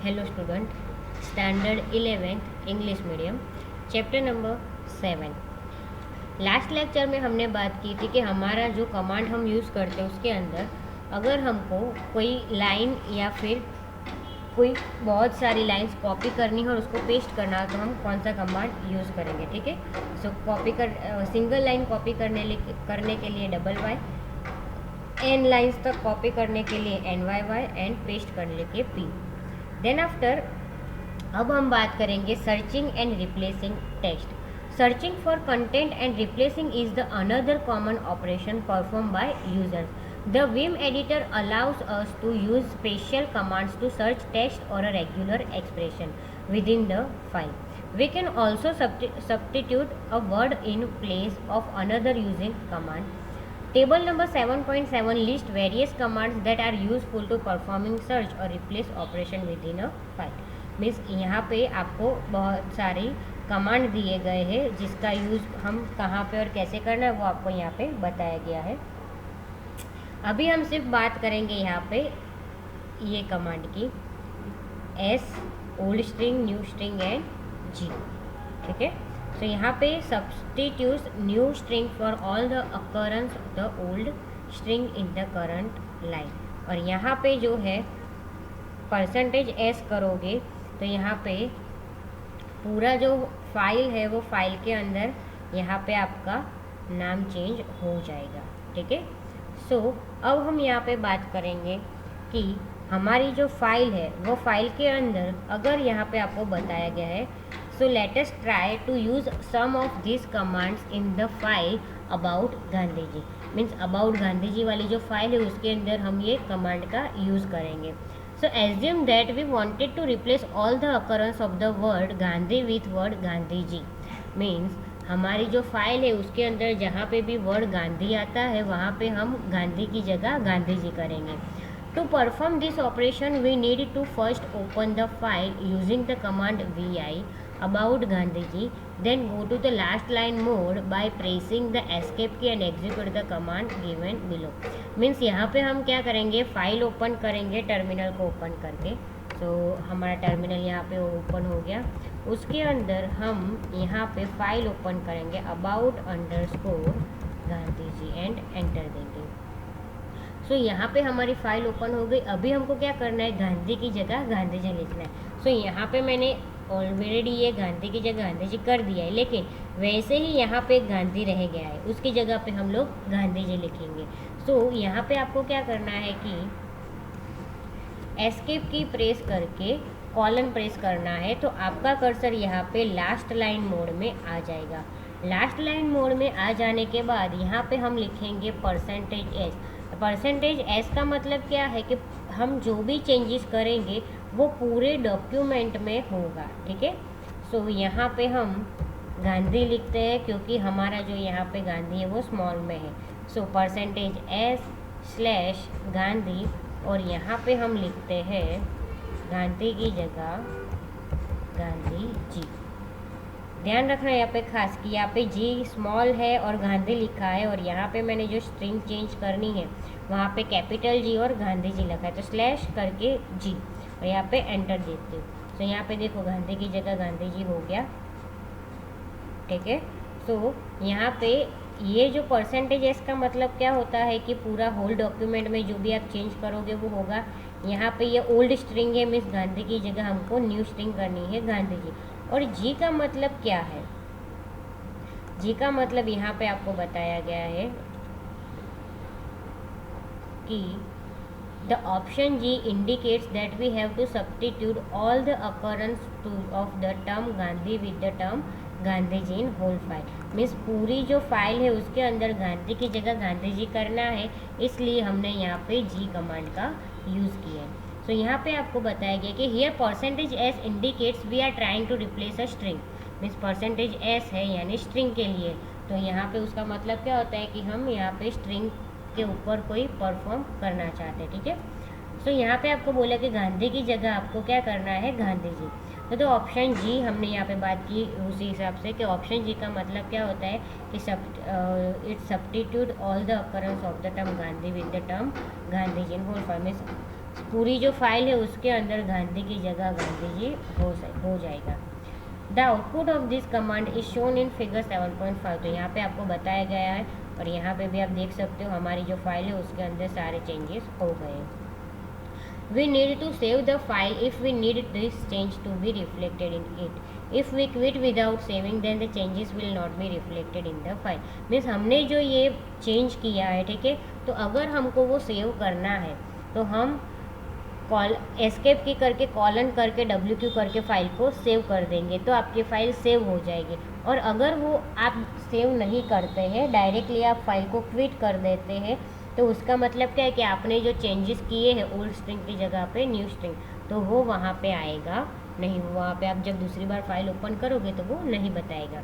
Hello student, standard 11th English medium, chapter number 7। Last lecture में हमने बात की थी कि हमारा जो कमांड हम यूज़ करते हैं उसके अंदर अगर हमको कोई लाइन या फिर कोई बहुत सारी लाइंस कॉपी करनी हो और उसको पेस्ट करना हो तो हम कौन सा कमांड यूज़ करेंगे। ठीक है, सो सिंगल लाइन कॉपी करने के लिए WY, n लाइंस तक कॉपी करने के लिए NYY एंड पेस्ट करने के लिए P। देन आफ्टर अब हम बात करेंगे searching and replacing text. Searching for content and replacing is the another common operation perform by users. The Vim editor allows us to use special commands to search text or a regular expression within the file. We can also substitute a word in place of another using command. Table number 7.7 lists various commands that are useful to performing search or replace operation within a file. Means यहाँ पे आपको बहुत सारी command दिए गए हैं जिसका use हम कहाँ पे और कैसे करना है वो आपको यहाँ पे बताया गया है। अभी हम सिर्फ बात करेंगे यहाँ पे ये कमांड की, s old string, new string and g. ठीक है, तो यहाँ पे substitute new string for all the occurrence the old string in the current line. और यहाँ पे जो है %s करोगे तो यहाँ पे पूरा जो फाइल है वो फाइल के अंदर यहाँ पे आपका नाम चेंज हो जाएगा। ठीक है, सो अब हम यहाँ पे बात करेंगे कि हमारी जो फाइल है वो फाइल के अंदर अगर यहाँ पे आपको बताया गया है, so let us try to use some of this commands in the file about Gandhi ji. Means about Gandhi ji वाली जो फाइल है उसके अंदर हम ये कमांड का यूज़ करेंगे। So assume that we wanted to replace all the occurrence of the word Gandhi with word Gandhi ji. Means हमारी जो फाइल है उसके अंदर जहाँ पे भी वर्ड गांधी आता है वहाँ पे हम गांधी की जगह गांधी जी करेंगे। To perform this operation we need to first open the file using the command vi about Gandhi ji, then go to the last line mode by pressing the escape key and execute the command given below। Means यहाँ पे हम क्या करेंगे, file open करेंगे terminal को open करके। सो हमारा terminal यहाँ पे ओपन हो गया, उसके अंदर हम यहाँ पे फाइल ओपन करेंगे about_गांधी जी एंड एंटर देंगे। सो यहाँ पे हमारी फाइल ओपन हो गई। अभी हमको क्या करना है, गांधी की जगह गांधी जी लिखना है। सो यहाँ पे मैंने ऑलरेडी ये गांधी की जगह गांधी जी कर दिया है, लेकिन वैसे ही यहाँ पे गांधी रह गया है, उसकी जगह पे हम लोग गांधी जी लिखेंगे। सो यहाँ पे आपको क्या करना है कि एस्केप की प्रेस करके कॉलन प्रेस करना है, तो आपका कर्सर यहाँ पे लास्ट लाइन मोड में आ जाएगा। लास्ट लाइन मोड में आ जाने के बाद यहाँ पे हम लिखेंगे %s। %s का मतलब क्या है कि हम जो भी चेंजेस करेंगे वो पूरे डॉक्यूमेंट में होगा। ठीक है, सो यहाँ पे हम गांधी लिखते हैं क्योंकि हमारा जो यहाँ पे गांधी है वो स्मॉल में है। सो %s/ गांधी और यहाँ पे हम लिखते हैं गांधी की जगह गांधी जी। ध्यान रखना यहाँ पे खास कि यहाँ पे जी स्मॉल है और गांधी लिखा है, और यहाँ पे मैंने जो स्ट्रिंग चेंज करनी है वहाँ पे कैपिटल जी और गांधी जी लिखा है, तो स्लैश करके जी और यहाँ पे एंटर देते हो। तो यहाँ पे देखो गांधी की जगह गांधी जी हो गया। ठीक है, सो यहाँ पे ये जो %s का मतलब क्या होता है कि पूरा होल डॉक्यूमेंट में जो भी आप चेंज करोगे वो होगा। यहाँ पे ये ओल्ड स्ट्रिंग है, मीन्स गांधी की जगह हमको न्यू स्ट्रिंग करनी है गांधी जी। और जी का मतलब क्या है, जी का मतलब यहाँ पे आपको बताया गया है कि the option G indicates that we have to substitute all the occurrence of the term Gandhi with the term Gandhi ji in whole file. Means पूरी जो फाइल है उसके अंदर गांधी की जगह गांधी जी करना है, इसलिए हमने यहाँ पे जी कमांड का यूज़ किया है। सो यहाँ पे आपको बताया गया कि here %s indicates we are trying to replace a string. Means %s है यानी स्ट्रिंग के लिए, तो यहाँ पे उसका मतलब क्या होता है कि हम यहाँ पे स्ट्रिंग के ऊपर कोई परफॉर्म करना चाहते हैं। ठीक है, सो यहाँ पे आपको बोला कि गांधी की जगह आपको क्या करना है, गांधी जी। तो ऑप्शन जी हमने यहाँ पे बात की उसी हिसाब से कि ऑप्शन जी का मतलब क्या होता है कि it substitute all the occurrence of the term Gandhi with the term Gandhi ji in whole form. पूरी जो फाइल है उसके अंदर गांधी की जगह गांधी जी हो जाएगा। The output of this command is shown in figure 7.5। तो यहाँ पे आपको बताया गया है और यहाँ पे भी आप देख सकते हो हमारी जो फाइल है उसके अंदर सारे चेंजेस हो गए। We need to save the file if we need this change to be reflected in it. If we quit without saving, then the changes will not be reflected in the file. Means हमने जो ये change किया है, ठीक है, तो अगर हमको वो सेव करना है तो हम एस्केप की करके कॉलन करके WQ करके फाइल को सेव कर देंगे तो आपकी फ़ाइल सेव हो जाएगी। और अगर वो आप सेव नहीं करते हैं, डायरेक्टली आप फाइल को क्विट कर देते हैं, तो उसका मतलब क्या है कि आपने जो चेंजेस किए हैं ओल्ड स्ट्रिंग की जगह पे न्यू स्ट्रिंग, तो वो वहाँ पे आएगा नहीं, वहाँ पे आप जब दूसरी बार फाइल ओपन करोगे तो वो नहीं बताएगा।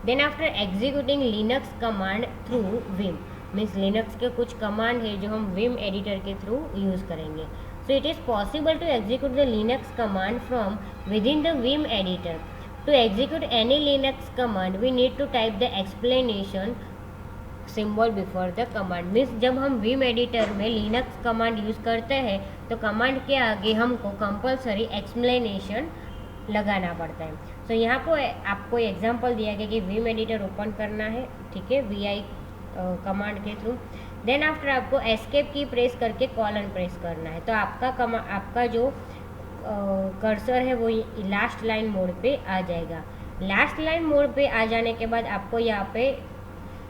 Then after executing Linux command through Vim, means Linux के कुछ कमांड है जो हम विम एडिटर के थ्रू यूज़ करेंगे। So it is possible to execute the Linux command from within the Vim editor. To execute any Linux command we need to type the explanation symbol before the command. Means जब हम Vim editor में Linux command use करते हैं तो command के आगे हमको compulsory explanation लगाना पड़ता है। सो यहाँ को आपको एग्जांपल दिया गया कि विम एडिटर ओपन करना है, ठीक है, VI कमांड के थ्रू। देन आफ्टर आपको एस्केप की प्रेस करके कॉलन प्रेस करना है, तो आपका जो कर्सर है वो लास्ट लाइन मोड पे आ जाएगा। लास्ट लाइन मोड पे आ जाने के बाद आपको यहाँ पे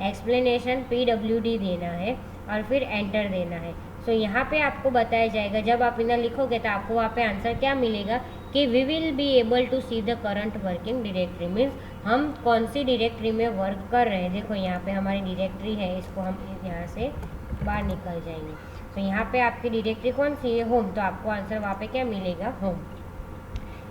एक्सप्लेनेशन PWD देना है और फिर एंटर देना है। सो यहाँ पे आपको बताया जाएगा, जब आप इधर लिखोगे तो आपको वहाँ पे आंसर क्या मिलेगा कि we will be able to see the current working directory. Means हम कौन सी डायरेक्टरी में वर्क कर रहे हैं। देखो यहाँ पे हमारी डायरेक्टरी है, इसको हम यहाँ से बाहर निकल जाएंगे। तो यहाँ पे आपकी डायरेक्टरी कौन सी है, होम, तो आपको आंसर वहाँ पे क्या मिलेगा, होम।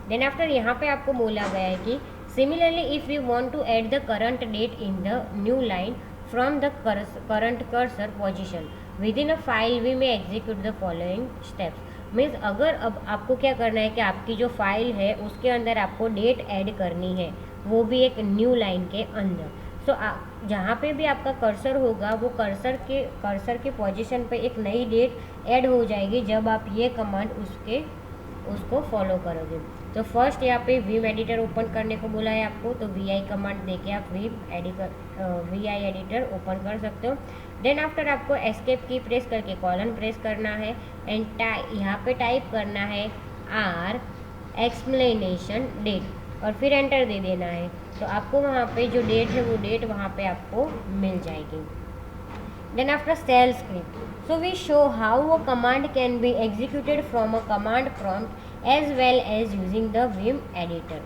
देन आफ्टर यहाँ पे आपको बोला गया है कि similarly if you want to add the current date in the new line from the current cursor position within a file we may execute the following steps. Means अगर अब आपको क्या करना है कि आपकी जो फाइल है उसके अंदर आपको डेट ऐड करनी है, वो भी एक न्यू लाइन के अंदर। सो जहाँ पे भी आपका कर्सर होगा वो कर्सर के पोजीशन पे एक नई डेट ऐड हो जाएगी जब आप ये कमांड उसको फॉलो करोगे। तो फर्स्ट यहाँ पे विम एडिटर ओपन करने को बोला है आपको, तो VI कमांड देके आप VI एडिटर ओपन कर सकते हो। देन आफ्टर आपको एस्केप की प्रेस करके कॉलन प्रेस करना है एंड यहाँ पे टाइप करना है R एक्सप्लेनेशन डेट और फिर एंटर दे देना है। तो आपको वहाँ पे जो डेट है वो डेट वहाँ पे आपको मिल जाएगी। Then after shell script, so we show how a command can be executed from a command prompt as well as using the Vim editor.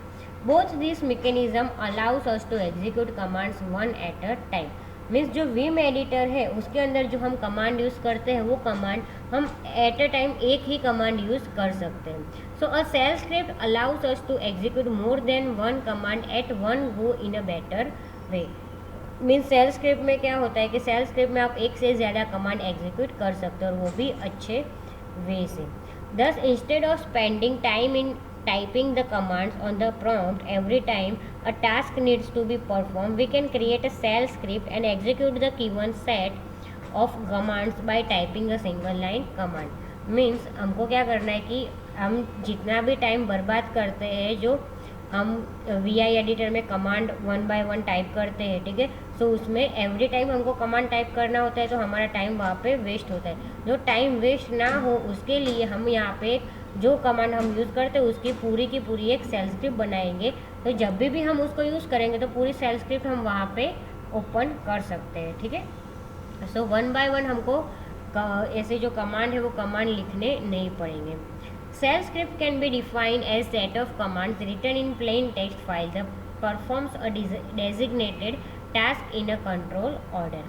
Both these mechanism allows us to execute commands one at a time. Means जो Vim editor है उसके अंदर जो हम command use करते हैं वो command हम एट अ टाइम एक ही कमांड यूज़ कर सकते हैं। So a shell script allows us to execute more than one command at one go in a better way. Means shell script में क्या होता है कि शेल स्क्रिप्ट में आप एक से ज़्यादा कमांड एग्जीक्यूट कर सकते हो और वो भी अच्छे वे से। Thus, instead of spending time in typing the commands on the prompt every time a task needs to be performed, we can create a shell script and execute the given set of commands by typing a single line command. Means हमको क्या करना है कि हम जितना भी time बर्बाद करते हैं जो हम VI एडिटर में command one by one type करते हैं, ठीक है, सो उसमें एवरी टाइम हमको कमांड टाइप करना होता है तो हमारा टाइम वहाँ पे वेस्ट होता है। जो टाइम वेस्ट ना हो उसके लिए हम यहाँ पे जो कमांड हम यूज़ करते हैं उसकी पूरी एक शेल स्क्रिप्ट बनाएंगे। तो जब भी हम उसको यूज़ करेंगे तो पूरी शेल स्क्रिप्ट हम वहाँ पे ओपन कर सकते हैं, ठीक है। सो वन बाय वन हमको ऐसे जो कमांड है वो कमांड लिखने नहीं पड़ेंगे। Shell script can be defined as set of commands written in plain text file that performs a designated task in a control order.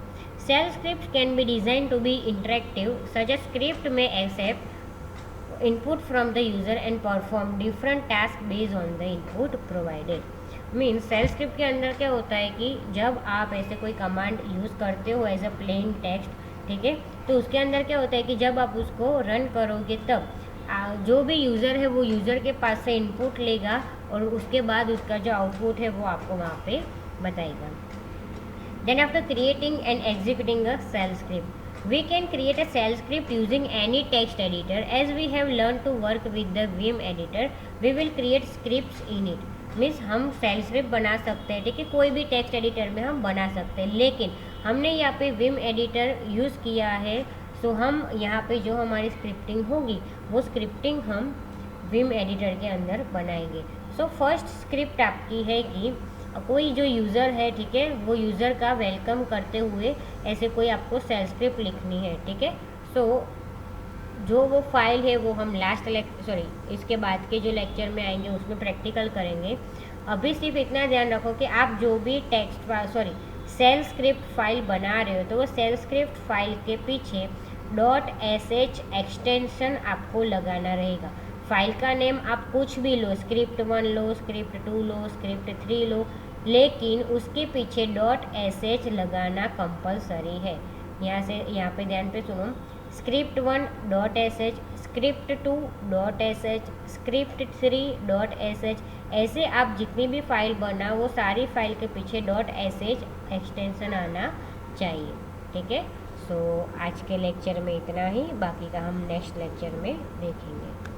Shell scripts can be designed to be interactive. Such a script may accept input from the user and perform different tasks based on the input provided. Means shell script के अंदर क्या होता है कि जब आप ऐसे कोई कमांड यूज़ करते हो एज अ प्लेन टेक्स्ट, ठीक है, तो उसके अंदर क्या होता है कि जब आप उसको रन करोगे तब जो भी यूज़र है वो यूज़र के पास से इनपुट लेगा और उसके बाद उसका जो आउटपुट है वो आपको वहाँ पे बताएगा। Then after creating and executing a shell script, We can create a shell script using any text editor. As we have learned to work with the Vim editor, we will create scripts in it. Means हम shell script बना सकते हैं, ठीक है, कोई भी text editor में हम बना सकते हैं, लेकिन हमने यहाँ पे विम एडिटर यूज़ किया है, सो हम यहाँ पे जो हमारी स्क्रिप्टिंग होगी वो स्क्रिप्टिंग हम विम एडिटर के अंदर बनाएंगे। सो फर्स्ट स्क्रिप्ट आपकी है कि कोई जो यूज़र है, ठीक है, वो यूज़र का वेलकम करते हुए ऐसे कोई आपको शेल स्क्रिप्ट लिखनी है, ठीक है। सो जो वो फाइल है वो हम इसके बाद के जो लेक्चर में आएंगे उसमें प्रैक्टिकल करेंगे। अभी सिर्फ इतना ध्यान रखो कि आप जो भी शेल स्क्रिप्ट फाइल बना रहे हो तो वो शेल स्क्रिप्ट फाइल के पीछे .sh एक्सटेंशन आपको लगाना रहेगा। फाइल का नेम आप कुछ भी लो, स्क्रिप्ट 1 लो, स्क्रिप्ट 2 लो, स्क्रिप्ट 3 लो, लेकिन उसके पीछे .sh लगाना कंपलसरी है। यहाँ पे ध्यान पे सुनो, script 1 .sh, script 2 .sh, script 3 .sh, ऐसे आप जितनी भी फाइल बना वो सारी फाइल के पीछे .sh एक्सटेंशन आना चाहिए, ठीक है। सो आज के लेक्चर में इतना ही, बाकी का हम नेक्स्ट लेक्चर में देखेंगे।